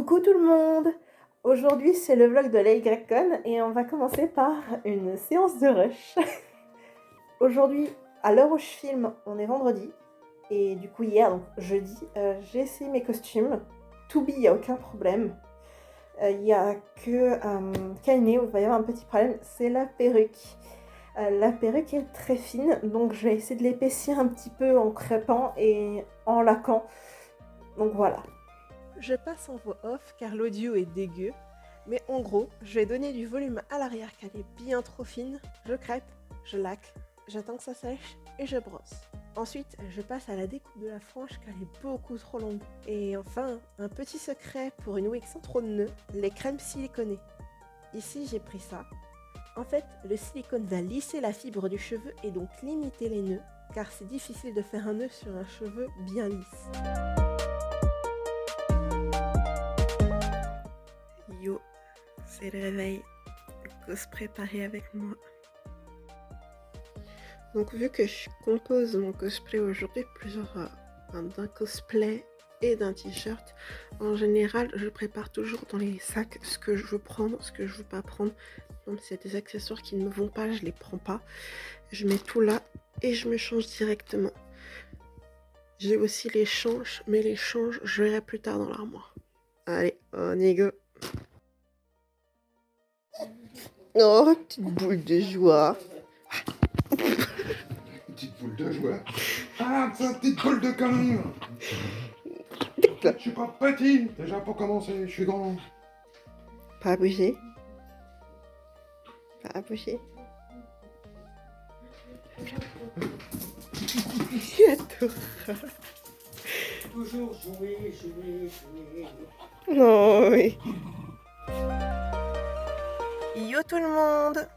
Coucou tout le monde! Aujourd'hui c'est le vlog de l'AYCon et on va commencer par une séance de rush. Aujourd'hui, à l'heure où je filme, on est vendredi et du coup hier, donc jeudi, j'ai essayé mes costumes. To be, il n'y a aucun problème. Il n'y a que Kainé où il va y avoir un petit problème, c'est la perruque. La perruque est très fine, donc je vais essayer de l'épaissir un petit peu en crêpant et en laquant. Donc voilà. Je passe en voix off car l'audio est dégueu, mais en gros, je vais donner du volume à l'arrière car elle est bien trop fine. Je crêpe, je laque, j'attends que ça sèche et je brosse. Ensuite, je passe à la découpe de la frange car elle est beaucoup trop longue. Et enfin, un petit secret pour une wig sans trop de nœuds, les crèmes siliconées. Ici, j'ai pris ça. En fait, le silicone va lisser la fibre du cheveu et donc limiter les nœuds, car c'est difficile de faire un nœud sur un cheveu bien lisse. Yo, c'est le réveil. Cause préparé avec moi. Donc vu que je compose mon cosplay aujourd'hui, d'un cosplay et d'un t-shirt, en général je prépare toujours dans les sacs ce que je veux prendre, ce que je veux pas prendre. Donc s'il y a des accessoires qui ne me vont pas, je les prends pas. Je mets tout là et je me change directement. J'ai aussi les changes, mais les changes je verrai plus tard dans l'armoire. Allez, on y go. Oh, petite boule de joie. Petite boule de joie. Ah, ça, petite boule de canon. Je suis pas petit. Déjà pour commencer, je suis grand. Pas à bouger. Pas à bouger. J'adore. Toujours jouer. Oh oui. Yo tout le monde!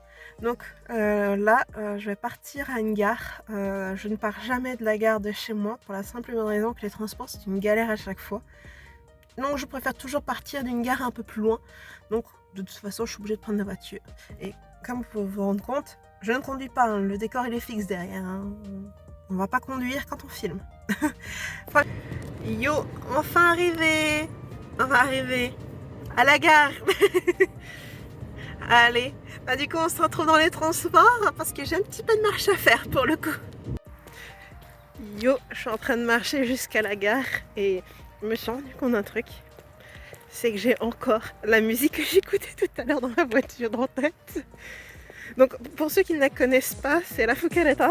Donc là, je vais partir à une gare. Je ne pars jamais de la gare de chez moi pour la simple et bonne raison que les transports c'est une galère à chaque fois. Donc je préfère toujours partir d'une gare un peu plus loin. Donc de toute façon, je suis obligée de prendre la voiture. Et comme vous pouvez vous rendre compte, je ne conduis pas. Hein. Le décor il est fixe derrière. Hein. On va pas conduire quand on filme. Yo, enfin arrivé! On va arriver à la gare. Allez, bah du coup on se retrouve dans les transports parce que j'ai un petit peu de marche à faire pour le coup. Yo, je suis en train de marcher jusqu'à la gare et je me suis rendu compte d'un truc. C'est que j'ai encore la musique que j'écoutais tout à l'heure dans la voiture en tête. Donc pour ceux qui ne la connaissent pas, c'est la Fukareta.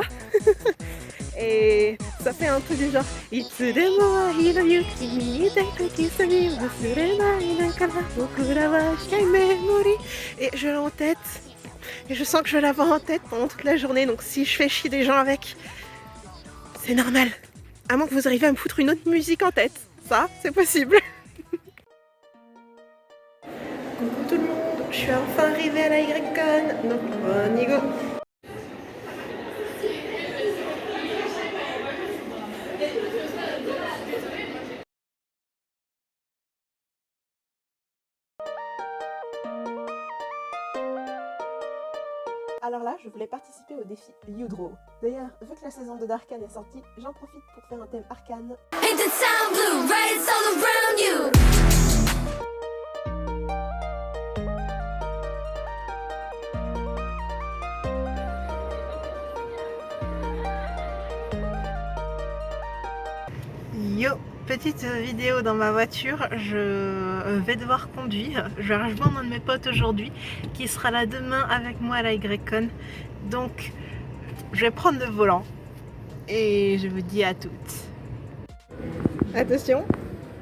Et ça fait un truc du genre Itsudemo hiroyuki ni teiki sani wasurenai nankara bokura wa shikai memori. Et je l'ai en tête. Et je sens que je vais l'avoir en tête pendant toute la journée. Donc si je fais chier des gens avec, c'est normal. À moins que vous arriviez à me foutre une autre musique en tête. Ça, c'est possible. Coucou tout le monde. Je suis enfin arrivée à la YCon. Donc on y go. Alors là, je voulais participer au défi Youdro. D'ailleurs, vu que la saison 2 d'Arcane est sortie, j'en profite pour faire un thème Arcane. Yo, petite vidéo dans ma voiture, je vais devoir conduire. Je vais rejoindre un de mes potes aujourd'hui qui sera là demain avec moi à la YCon. Donc je vais prendre le volant et je vous dis à toutes. Attention,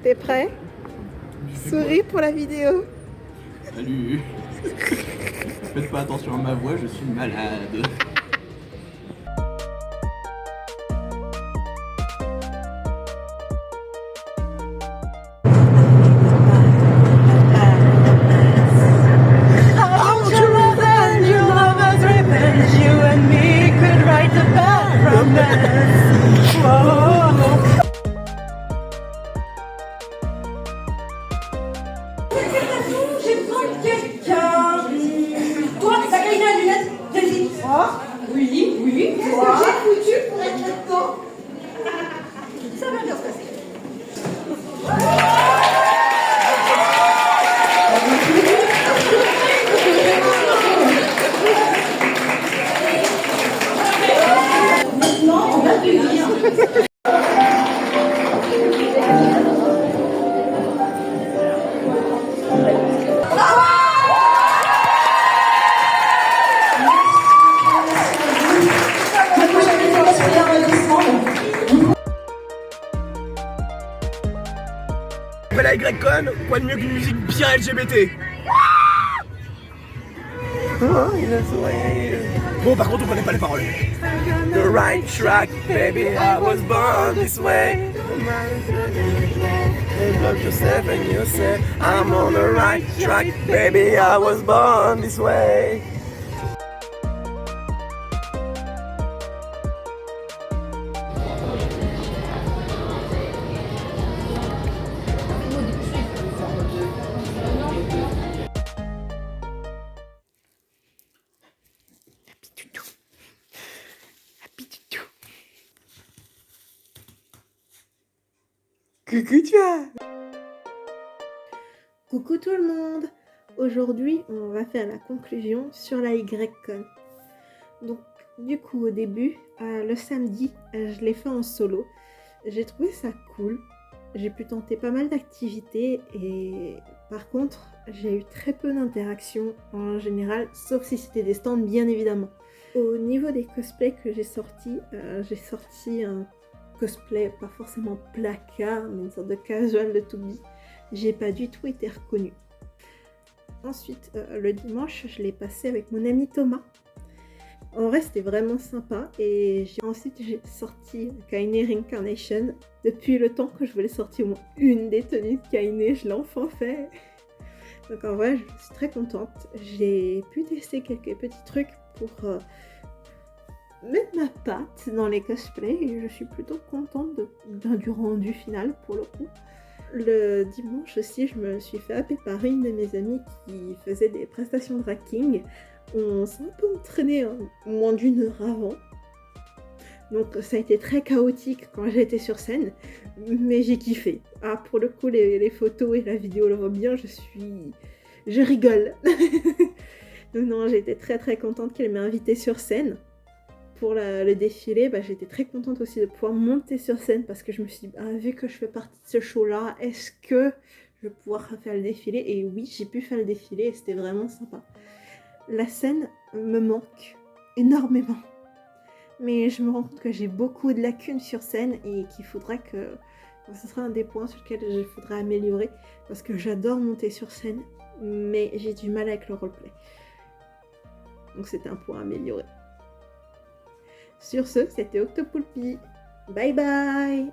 t'es prêt? Souris pour la vidéo. Salut. Faites pas attention à ma voix, je suis malade. J'ai besoin de quelqu'un. Toi, t'as gagné la lunette. Vas-y. Oui. Toi. J'ai foutu pour être là-dedans. Ça va bien se passer. m'appelle YCon, quoi de mieux qu'une musique bien LGBT? Bon, par contre, on connaît pas les paroles. The right track, baby, I was born this way. Love yourself and you say, I'm on the right track, baby, I was born this way. Coucou toi. Coucou tout le monde! Aujourd'hui, on va faire la conclusion sur la YCon. Donc, du coup, au début, le samedi, je l'ai fait en solo. J'ai trouvé ça cool. J'ai pu tenter pas mal d'activités et par contre, j'ai eu très peu d'interactions en général, sauf si c'était des stands, bien évidemment. Au niveau des cosplays que j'ai sorti un cosplay, pas forcément placard, mais une sorte de casual de Toby. J'ai pas du tout été reconnue. Ensuite, le dimanche, je l'ai passé avec mon ami Thomas. En vrai, c'était vraiment sympa. Et ensuite, j'ai sorti Kaine Reincarnation. Depuis le temps que je voulais sortir au moins une des tenues de Kaine, je l'ai enfin fait. Donc en vrai, je suis très contente. J'ai pu tester quelques petits trucs pour mettre ma patte dans les cosplays. Et je suis plutôt contente du rendu final pour le coup. Le dimanche aussi, je me suis fait happer par une de mes amies qui faisait des prestations de racking. On s'est un peu entraîné moins d'une heure avant. Donc ça a été très chaotique quand j'étais sur scène, mais j'ai kiffé. Ah, pour le coup, les photos et la vidéo le voient bien, je rigole. Donc non, j'étais très très contente qu'elle m'ait invitée sur scène. Pour le défilé, j'étais très contente aussi de pouvoir monter sur scène parce que je me suis dit, vu que je fais partie de ce show-là, est-ce que je vais pouvoir faire le défilé? Et oui, j'ai pu faire le défilé et c'était vraiment sympa. La scène me manque énormément. Mais je me rends compte que j'ai beaucoup de lacunes sur scène et qu'il faudrait que... Ce sera un des points sur lesquels je voudrais améliorer parce que j'adore monter sur scène, mais j'ai du mal avec le roleplay. Donc c'était un point à améliorer. Sur ce, c'était Octopoulpi. Bye bye!